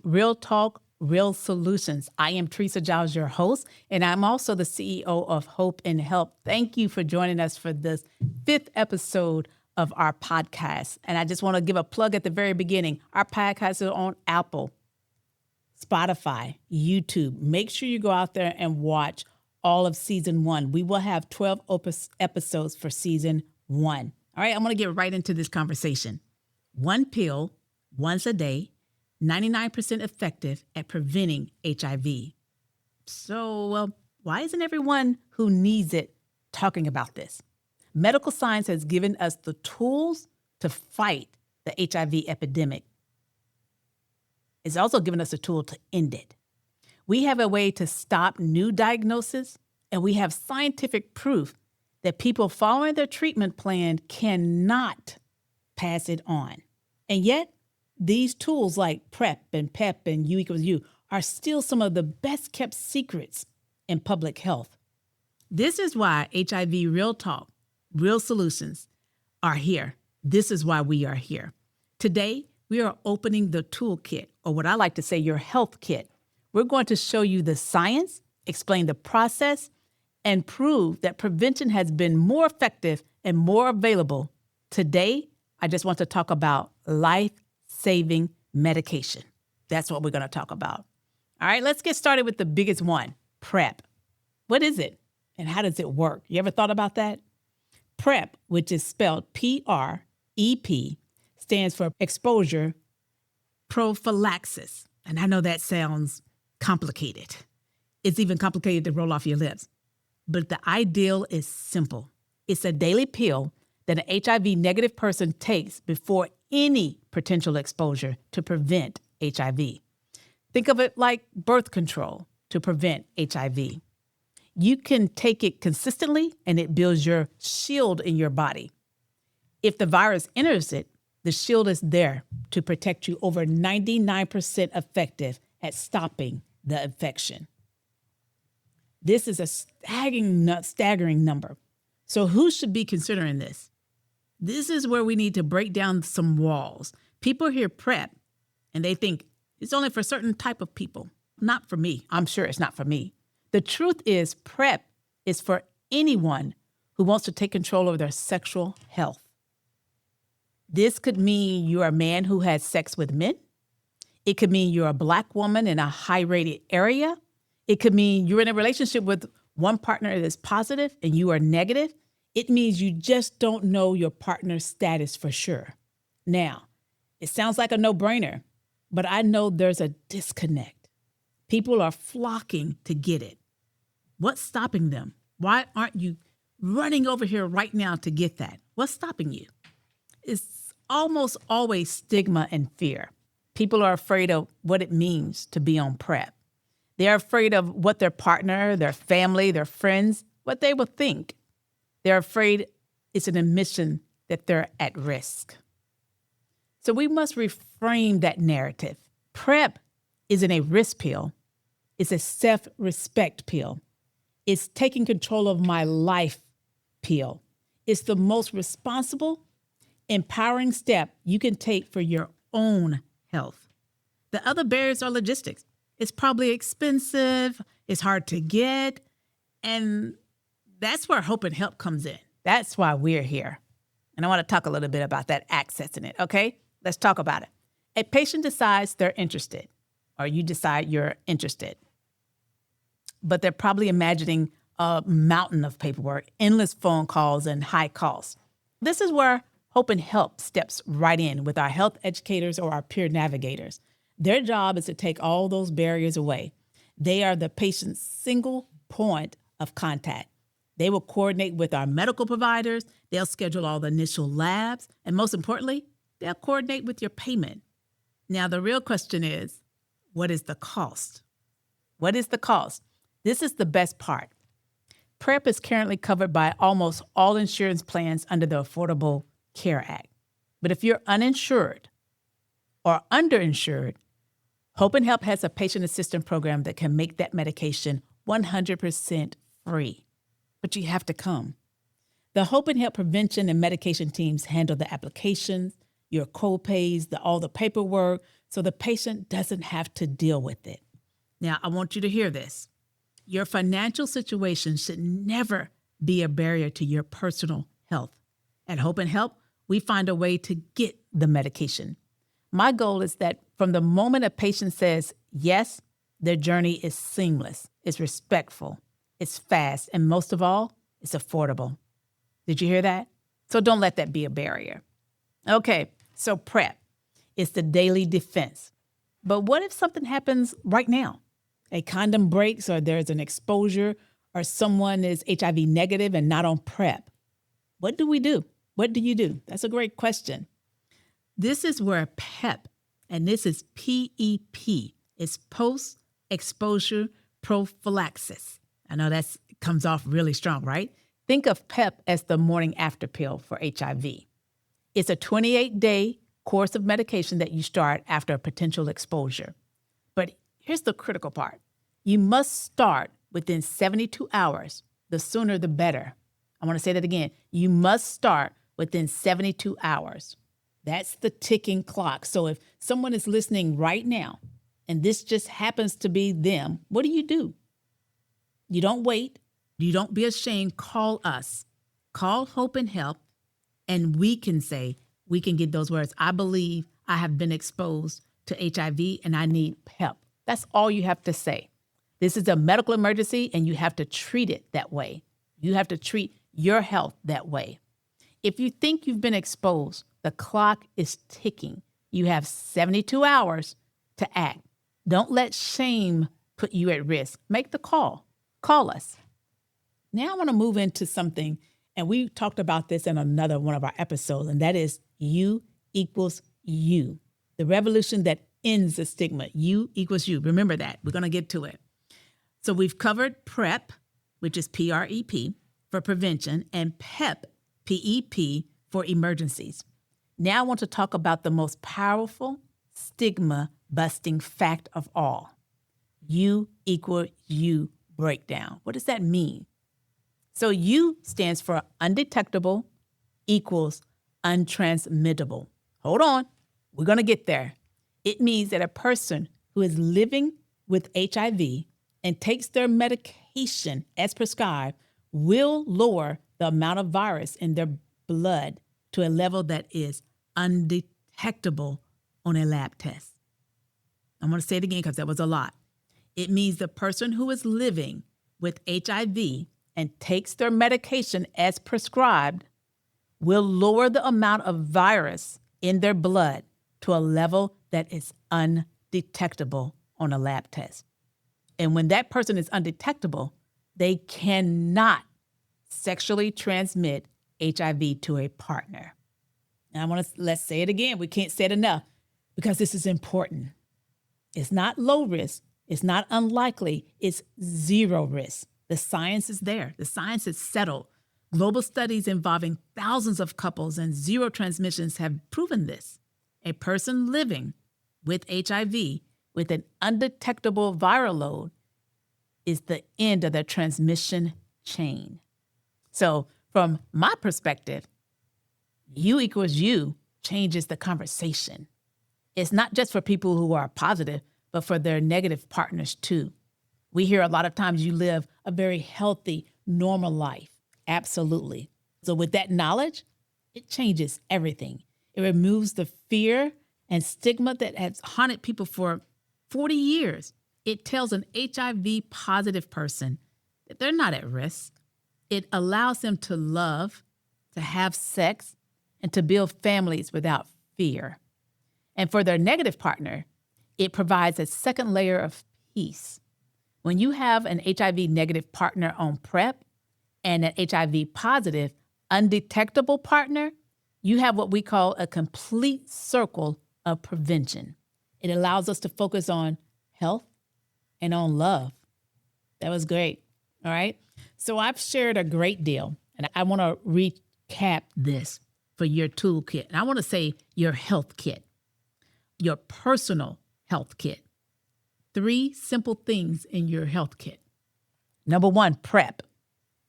Real Talk, Real Solutions. I am Theresa Jobs, your host, and I'm also the CEO of Hope and Help. Thank you for joining us for this 5th episode of our podcast. And I just want to give a plug at the very beginning. Our podcast is on Apple, Spotify, YouTube. Make sure you go out there and watch all of season 1. We will have 12 episodes for season 1. All right, I'm going to get right into this conversation. One pill, once a day, 99% effective at preventing HIV. So, why isn't everyone who needs it talking about this? Medical science has given us the tools to fight the HIV epidemic. It's also given us a tool to end it. We have a way to stop new diagnoses, and we have scientific proof that people following their treatment plan cannot pass it on. And yet, these tools like PrEP and PEP and U equals U are still some of the best kept secrets in public health. This is why HIV Real Talk, Real Solutions are here. This is why we are here. Today, we are opening the toolkit, or what I like to say, your health kit. We're going to show you the science, explain the process, and prove that prevention has been more effective and more available. Today, I just want to talk about life-saving medication. That's what we're going to talk about. All right, let's get started with the biggest one, PrEP. What is it and how does it work? You ever thought about that? PrEP, which is spelled P-R-E-P, stands for exposure prophylaxis. And I know that sounds complicated. It's even complicated to roll off your lips. But the ideal is simple. It's a daily pill that an HIV-negative person takes before any potential exposure to prevent HIV. Think of it like birth control to prevent HIV. You can take it consistently and it builds your shield in your body. If the virus enters it, the shield is there to protect you, over 99% effective at stopping the infection. This is a staggering number. So who should be considering this? This is where we need to break down some walls. People hear PrEP and they think it's only for a certain type of people. Not for me. I'm sure it's not for me. The truth is PrEP is for anyone who wants to take control of their sexual health. This could mean you're a man who has sex with men. It could mean you're a Black woman in a high-rated area. It could mean you're in a relationship with one partner that is positive and you are negative. It means you just don't know your partner's status for sure. Now, it sounds like a no-brainer, but I know there's a disconnect. People are flocking to get it. What's stopping them? Why aren't you running over here right now to get that? What's stopping you? It's almost always stigma and fear. People are afraid of what it means to be on PrEP. They're afraid of what their partner, their family, their friends, what they will think. They're afraid it's an admission that they're at risk. So we must reframe that narrative. PrEP isn't a risk pill. It's a self-respect pill. It's taking control of my life pill. It's the most responsible, empowering step you can take for your own health. The other barriers are logistics. It's probably expensive, it's hard to get, and that's where Hope and Help comes in. That's why we're here. And I want to talk a little bit about that, accessing it, okay? Let's talk about it. A patient decides they're interested, or you decide you're interested, but they're probably imagining a mountain of paperwork, endless phone calls, and high costs. This is where Hope and Help steps right in with our health educators or our peer navigators. Their job is to take all those barriers away. They are the patient's single point of contact. They will coordinate with our medical providers. They'll schedule all the initial labs. And most importantly, they'll coordinate with your payment. Now, the real question is, what is the cost? What is the cost? This is the best part. PrEP is currently covered by almost all insurance plans under the Affordable Care Act. But if you're uninsured or underinsured, Hope and Help has a patient assistance program that can make that medication 100% free. But you have to come. The Hope and Help prevention and medication teams handle the applications, your co-pays, all the paperwork, so the patient doesn't have to deal with it. Now, I want you to hear this. Your financial situation should never be a barrier to your personal health. At Hope and Help, we find a way to get the medication. My goal is that from the moment a patient says yes, their journey is seamless, it's respectful, it's fast, and most of all, it's affordable. Did you hear that? So don't let that be a barrier. Okay, so PrEP is the daily defense. But what if something happens right now? A condom breaks, or there's an exposure, or someone is HIV negative and not on PrEP. What do we do? What do you do? That's a great question. This is where PEP, and this is PEP, is post-exposure prophylaxis. I know that comes off really strong, right? Think of PEP as the morning after pill for HIV. It's a 28-day course of medication that you start after a potential exposure. But here's the critical part. You must start within 72 hours. The sooner, the better. I want to say that again. You must start within 72 hours. That's the ticking clock. So if someone is listening right now, and this just happens to be them, what do? You don't wait. You don't be ashamed. Call us. Call Hope and Help, and we can get those words. I believe I have been exposed to HIV and I need PEP. That's all you have to say. This is a medical emergency and you have to treat it that way. You have to treat your health that way. If you think you've been exposed, the clock is ticking. You have 72 hours to act. Don't let shame put you at risk. Make the call. Call us. Now I want to move into something, and we talked about this in another one of our episodes, and that is U equals you. The revolution that ends the stigma. U equals you. Remember that. We're going to get to it. So we've covered PrEP, which is PrEP, for prevention, and PEP, PEP, for emergencies. Now I want to talk about the most powerful stigma-busting fact of all. U equal you breakdown. What does that mean? So U stands for undetectable equals untransmittable. Hold on. We're going to get there. It means that a person who is living with HIV and takes their medication as prescribed will lower the amount of virus in their blood to a level that is undetectable on a lab test. I'm going to say it again because that was a lot. It means the person who is living with HIV and takes their medication as prescribed will lower the amount of virus in their blood to a level that is undetectable on a lab test. And when that person is undetectable, they cannot sexually transmit HIV to a partner. And let's say it again. We can't say it enough because this is important. It's not low risk. It's not unlikely. It's zero risk. The science is there. The science is settled. Global studies involving thousands of couples and zero transmissions have proven this. A person living with HIV with an undetectable viral load is the end of the transmission chain. So from my perspective, U equals you changes the conversation. It's not just for people who are positive, but for their negative partners too. We hear a lot of times you live a very healthy, normal life. Absolutely. So with that knowledge, it changes everything. It removes the fear and stigma that has haunted people for 40 years. It tells an HIV positive person that they're not at risk. It allows them to love, to have sex, and to build families without fear. And for their negative partner, it provides a second layer of peace. When you have an HIV negative partner on PrEP and an HIV positive, undetectable partner, you have what we call a complete circle of prevention. It allows us to focus on health and on love. That was great. All right. So I've shared a great deal, and I want to recap this for your toolkit. And I want to say your health kit, your personal health kit. 3 simple things in your health kit. Number 1, PrEP,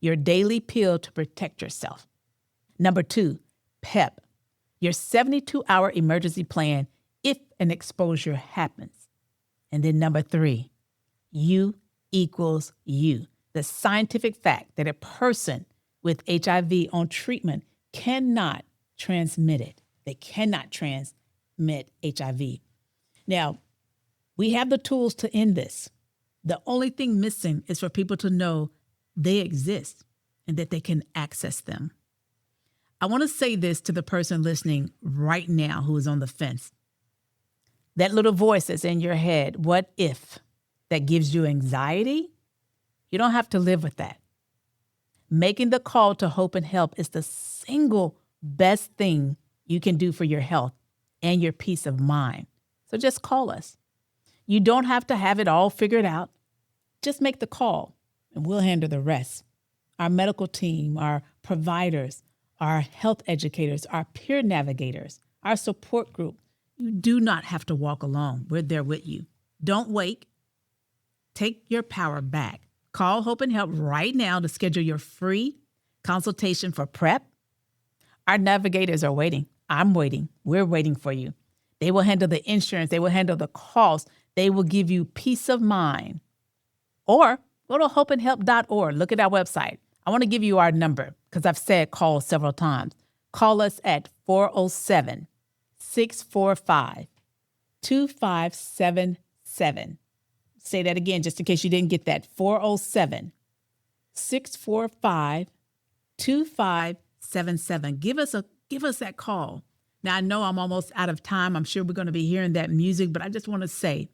your daily pill to protect yourself. Number 2, PEP, your 72-hour emergency plan if an exposure happens. And then number 3, U equals U. The scientific fact that a person with HIV on treatment cannot transmit it. They cannot transmit HIV. Now, we have the tools to end this. The only thing missing is for people to know they exist and that they can access them. I want to say this to the person listening right now who is on the fence. That little voice that's in your head, what if, that gives you anxiety, you don't have to live with that. Making the call to hope and help is the single best thing you can do for your health and your peace of mind. So just call us. You don't have to have it all figured out. Just make the call and we'll handle the rest. Our medical team, our providers, our health educators, our peer navigators, our support group. You do not have to walk alone. We're there with you. Don't wait. Take your power back. Call Hope and Help right now to schedule your free consultation for PrEP. Our navigators are waiting. I'm waiting. We're waiting for you. They will handle the insurance. They will handle the cost. They will give you peace of mind. Or go to hopeandhelp.org. Look at our website. I want to give you our number because I've said call several times. Call us at 407-645-2577. Say that again, just in case you didn't get that. 407-645-2577. Give us that call. Now, I know I'm almost out of time. I'm sure we're going to be hearing that music, but I just want to say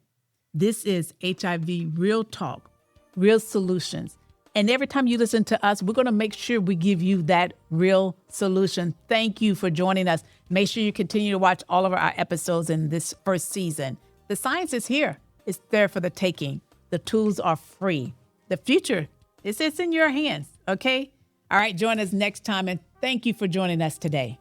this is HIV Real Talk, Real Solutions. And every time you listen to us, we're going to make sure we give you that real solution. Thank you for joining us. Make sure you continue to watch all of our episodes in this first season. The science is here. It's there for the taking. The tools are free. The future is in your hands, okay? All right, join us next time, and thank you for joining us today.